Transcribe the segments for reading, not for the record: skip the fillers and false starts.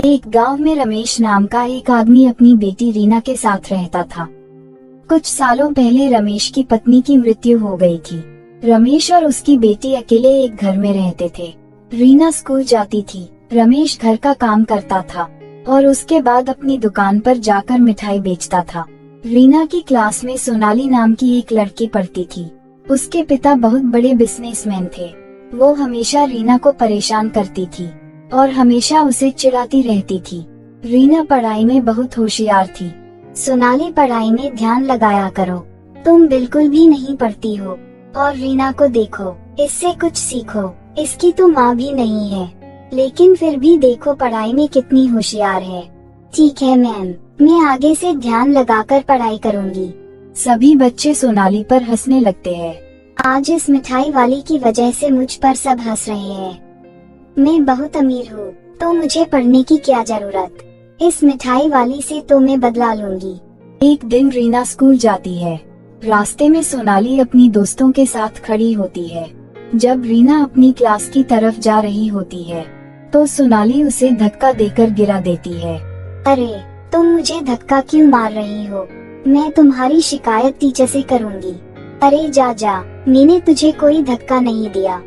एक गांव में रमेश नाम का एक आदमी अपनी बेटी रीना के साथ रहता था। कुछ सालों पहले रमेश की पत्नी की मृत्यु हो गई थी। रमेश और उसकी बेटी अकेले एक घर में रहते थे। रीना स्कूल जाती थी, रमेश घर का काम करता था और उसके बाद अपनी दुकान पर जाकर मिठाई बेचता था। रीना की क्लास में सोनाली नाम की एक लड़की पढ़ती थी। उसके पिता बहुत बड़े बिजनेसमैन थे। वो हमेशा रीना को परेशान करती थी और हमेशा उसे चिढ़ाती रहती थी। रीना पढ़ाई में बहुत होशियार थी। सोनाली पढ़ाई में ध्यान लगाया करो, तुम बिल्कुल भी नहीं पढ़ती हो। और रीना को देखो, इससे कुछ सीखो, इसकी तो माँ भी नहीं है, लेकिन फिर भी देखो पढ़ाई में कितनी होशियार है। ठीक है मैम, मैं आगे से ध्यान लगाकर पढ़ाई करूँगी। सभी बच्चे सोनाली पर हंसने लगते हैं। आज इस मिठाई वाली की वजह से मुझ पर सब हंस रहे हैं। मैं बहुत अमीर हूँ, तो मुझे पढ़ने की क्या जरूरत। इस मिठाई वाली से तो मैं बदला लूंगी। एक दिन रीना स्कूल जाती है। रास्ते में सोनाली अपनी दोस्तों के साथ खड़ी होती है। जब रीना अपनी क्लास की तरफ जा रही होती है, तो सोनाली उसे धक्का देकर गिरा देती है। अरे, तुम मुझे धक्का क्यों मार रही हो? मैं तुम्हारी शिकायत टीचर से करूँगी। अरे जा, मैंने तुझे कोई धक्का नहीं दिया,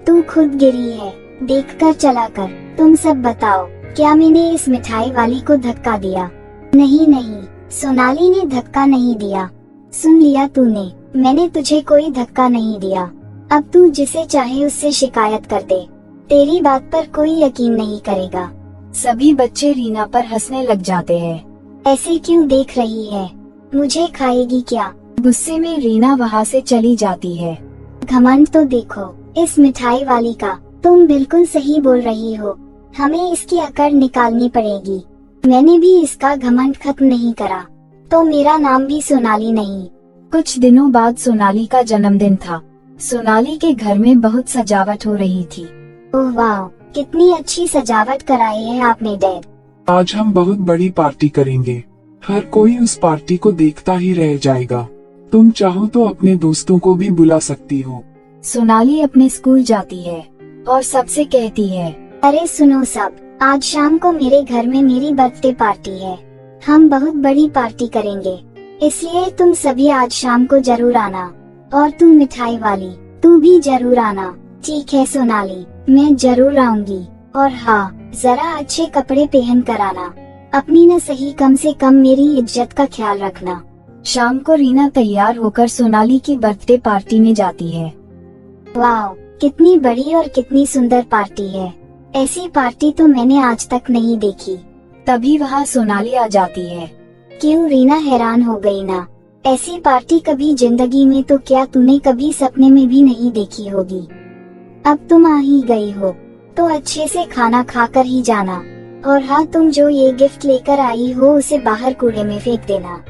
तू खुद गिरी है। देखकर चला कर, तुम सब बताओ, क्या मैंने इस मिठाई वाली को धक्का दिया? नहीं, सोनाली ने धक्का नहीं दिया। सुन लिया तूने, मैंने तुझे कोई धक्का नहीं दिया। अब तू जिसे चाहे उससे शिकायत कर दे, तेरी बात पर कोई यकीन नहीं करेगा। सभी बच्चे रीना पर हंसने लग जाते हैं। ऐसे क्यों देख रही है? मुझे खाएगी क्या? गुस्से में रीना वहाँ से चली जाती है। घमंड तो देखो इस मिठाई वाली का। तुम बिल्कुल सही बोल रही हो, हमें इसकी अकड़ निकालनी पड़ेगी। मैंने भी इसका घमंड खत्म नहीं करा तो मेरा नाम भी सोनाली नहीं। कुछ दिनों बाद सोनाली का जन्मदिन था। सोनाली के घर में बहुत सजावट हो रही थी। ओह वाह, कितनी अच्छी सजावट कराई है आपने डैड। आज हम बहुत बड़ी पार्टी करेंगे, हर कोई उस पार्टी को देखता ही रह जाएगा। तुम चाहो तो अपने दोस्तों को भी बुला सकती हो। सोनाली अपने स्कूल जाती है और सबसे कहती है, अरे सुनो सब, आज शाम को मेरे घर में मेरी बर्थडे पार्टी है। हम बहुत बड़ी पार्टी करेंगे, इसलिए तुम सभी आज शाम को जरूर आना। और तू मिठाई वाली, तू भी जरूर आना। ठीक है सोनाली, मैं जरूर आऊंगी। और हाँ, जरा अच्छे कपड़े पहन कर आना। अपनी न सही, कम से कम मेरी इज्जत का ख्याल रखना। शाम को रीना तैयार होकर सोनाली की बर्थडे पार्टी में जाती है। वाह, कितनी बड़ी और कितनी सुंदर पार्टी है। ऐसी पार्टी तो मैंने आज तक नहीं देखी। तभी वहाँ सोनाली आ जाती है। क्यों रीना हैरान हो गई ना? ऐसी पार्टी कभी जिंदगी में तो क्या तूने कभी सपने में भी नहीं देखी होगी। अब तुम आ ही गई हो तो अच्छे से खाना खाकर ही जाना। और हाँ, तुम जो ये गिफ्ट लेकर आई हो उसे बाहर कूड़े में फेंक देना।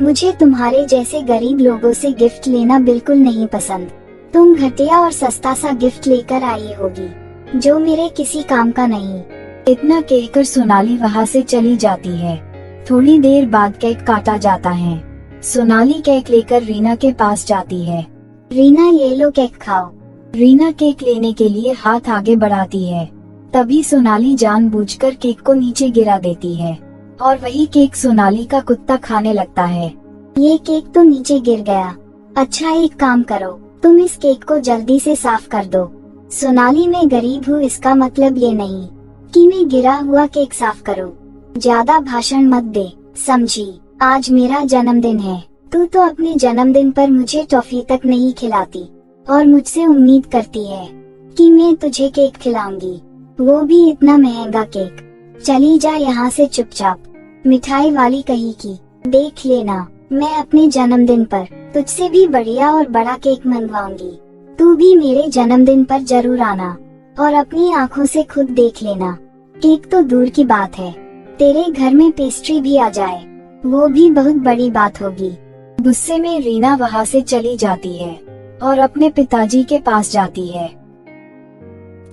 मुझे तुम्हारे जैसे गरीब लोगों से गिफ्ट लेना बिल्कुल नहीं पसंद। तुम घटिया और सस्ता सा गिफ्ट लेकर आई होगी जो मेरे किसी काम का नहीं। इतना कहकर सोनाली वहाँ से चली जाती है। थोड़ी देर बाद केक काटा जाता है। सोनाली केक लेकर रीना के पास जाती है। रीना, ये लो केक खाओ। रीना केक लेने के लिए हाथ आगे बढ़ाती है। तभी सोनाली जानबूझकर केक को नीचे गिरा देती है और वही केक सोनाली का कुत्ता खाने लगता है। ये केक तो नीचे गिर गया। अच्छा, एक काम करो, तुम इस केक को जल्दी से साफ कर दो। सोनाली, मैं गरीब हूँ, इसका मतलब ये नहीं कि मैं गिरा हुआ केक साफ करूँ। ज्यादा भाषण मत दे, समझी? आज मेरा जन्मदिन है। तू तो अपने जन्मदिन पर मुझे टॉफी तक नहीं खिलाती और मुझसे उम्मीद करती है कि मैं तुझे केक खिलाऊंगी, वो भी इतना महंगा केक। चली जा यहाँ से चुपचाप। मिठाई वाली कही की, देख लेना, मैं अपने जन्मदिन पर तुझसे भी बढ़िया और बड़ा केक मंगवाऊंगी। तू भी मेरे जन्मदिन पर जरूर आना और अपनी आँखों से खुद देख लेना। केक तो दूर की बात है, तेरे घर में पेस्ट्री भी आ जाए, वो भी बहुत बड़ी बात होगी। गुस्से में रीना वहाँ से चली जाती है और अपने पिताजी के पास जाती है।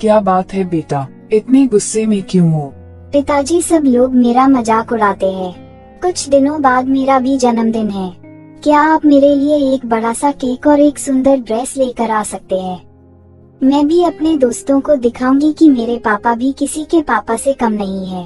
क्या बात है बेटा, इतने गुस्से में क्यों हो? पिताजी, सब लोग मेरा मजाक उड़ाते हैं। कुछ दिनों बाद मेरा भी जन्मदिन है। क्या आप मेरे लिए एक बड़ा सा केक और एक सुंदर ड्रेस लेकर आ सकते हैं? मैं भी अपने दोस्तों को दिखाऊंगी कि मेरे पापा भी किसी के पापा से कम नहीं है।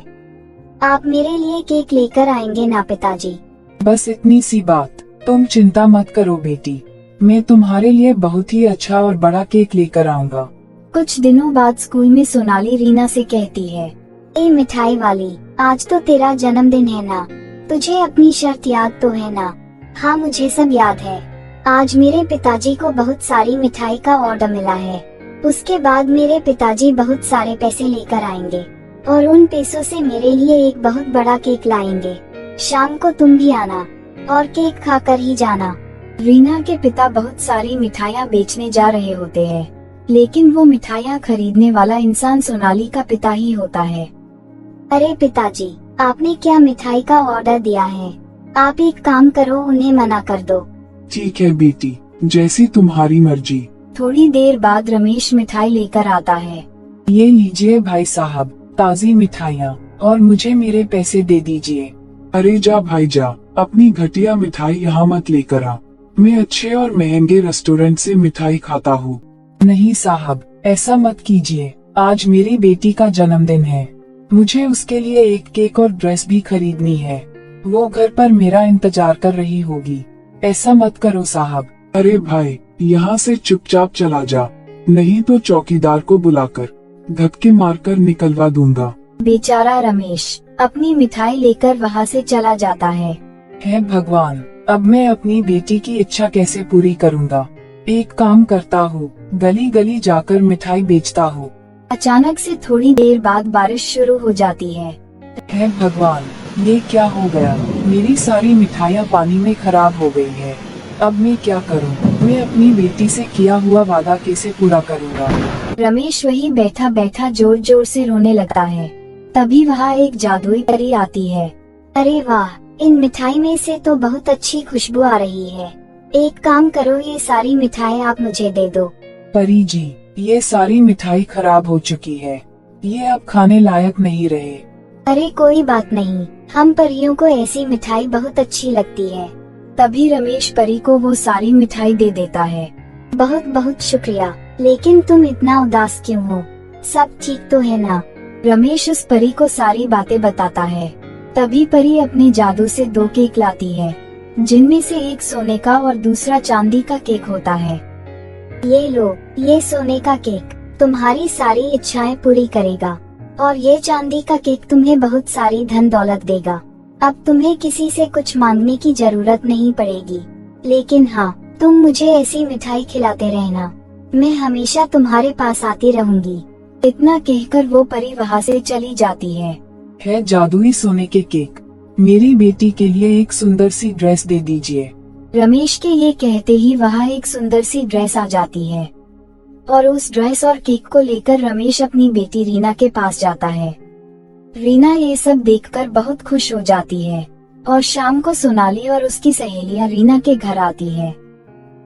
आप मेरे लिए केक लेकर आएंगे ना पिताजी? बस इतनी सी बात, तुम चिंता मत करो बेटी, मैं तुम्हारे लिए बहुत ही अच्छा और बड़ा केक लेकर आऊंगा। कुछ दिनों बाद स्कूल में सोनाली रीना से कहती है, ए मिठाई वाली, आज तो तेरा जन्मदिन है ना? तुझे अपनी शर्त याद तो है ना? हाँ मुझे सब याद है। आज मेरे पिताजी को बहुत सारी मिठाई का ऑर्डर मिला है। उसके बाद मेरे पिताजी बहुत सारे पैसे लेकर आएंगे और उन पैसों से मेरे लिए एक बहुत बड़ा केक लाएंगे। शाम को तुम भी आना और केक खाकर ही जाना। रीना के पिता बहुत सारी मिठाइयाँ बेचने जा रहे होते हैं, लेकिन वो मिठाइयाँ खरीदने वाला इंसान सोनाली का पिता ही होता है। अरे पिताजी, आपने क्या मिठाई का ऑर्डर दिया है? आप एक काम करो, उन्हें मना कर दो। ठीक है बेटी, जैसी तुम्हारी मर्जी। थोड़ी देर बाद रमेश मिठाई लेकर आता है। ये लीजिए भाई साहब, ताज़ी मिठाइयाँ, और मुझे मेरे पैसे दे दीजिए। अरे जा भाई जा, अपनी घटिया मिठाई यहाँ मत लेकर आ। मैं अच्छे और महंगे रेस्टोरेंट से मिठाई खाता हूँ। नहीं साहब, ऐसा मत कीजिए, आज मेरी बेटी का जन्मदिन है। मुझे उसके लिए एक केक और ड्रेस भी खरीदनी है। वो घर पर मेरा इंतजार कर रही होगी। ऐसा मत करो साहब। अरे भाई, यहाँ से चुपचाप चला जा, नहीं तो चौकीदार को बुलाकर धक्के मारकर निकलवा दूंगा। बेचारा रमेश अपनी मिठाई लेकर वहाँ से चला जाता है। हे भगवान, अब मैं अपनी बेटी की इच्छा कैसे पूरी करूँगा? एक काम करता हूँ, गली गली जाकर मिठाई बेचता हूँ। अचानक से थोड़ी देर बाद बारिश शुरू हो जाती है। हे भगवान, ये क्या हो गया? मेरी सारी मिठाइयाँ पानी में खराब हो गई है। अब मैं क्या करूँ? मैं अपनी बेटी से किया हुआ वादा कैसे पूरा करूँगा? रमेश वही बैठा बैठा जोर जोर से रोने लगता है। तभी वहाँ एक जादुई परी आती है। अरे वाह, इन मिठाई में से तो बहुत अच्छी खुशबू आ रही है। एक काम करो, ये सारी मिठाई आप मुझे दे दो। परी जी, ये सारी मिठाई खराब हो चुकी है, ये अब खाने लायक नहीं रहे। अरे कोई बात नहीं, हम परियों को ऐसी मिठाई बहुत अच्छी लगती है। तभी रमेश परी को वो सारी मिठाई दे देता है। बहुत बहुत शुक्रिया, लेकिन तुम इतना उदास क्यों हो? सब ठीक तो है ना? रमेश उस परी को सारी बातें बताता है। तभी परी अपने जादू से 2 केक लाती है, जिनमें से एक सोने का और दूसरा चांदी का केक होता है। ये लो, ये सोने का केक तुम्हारी सारी इच्छाएं पूरी करेगा और ये चांदी का केक तुम्हें बहुत सारी धन दौलत देगा। अब तुम्हें किसी से कुछ मांगने की जरूरत नहीं पड़ेगी। लेकिन हाँ, तुम मुझे ऐसी मिठाई खिलाते रहना, मैं हमेशा तुम्हारे पास आती रहूंगी। इतना कहकर वो परी वहाँ से चली जाती है। है जादुई सोने के केक, मेरी बेटी के लिए एक सुंदर सी ड्रेस दे दीजिए। रमेश के ये कहते ही वहाँ एक सुंदर सी ड्रेस आ जाती है और उस ड्रेस और केक को लेकर रमेश अपनी बेटी रीना के पास जाता है। रीना ये सब देखकर बहुत खुश हो जाती है और शाम को सोनाली और उसकी सहेलियां रीना के घर आती है।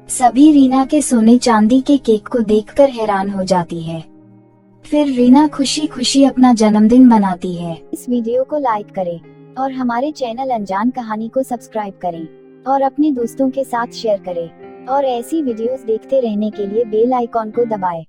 सभी रीना के सोने चांदी के केक को देखकर हैरान हो जाती है। फिर रीना खुशी खुशी अपना जन्मदिन मनाती है। इस वीडियो को लाइक करें और हमारे चैनल अनजान कहानी को सब्सक्राइब करें और अपने दोस्तों के साथ शेयर करें और ऐसी वीडियोस देखते रहने के लिए बेल आइकॉन को दबाएं।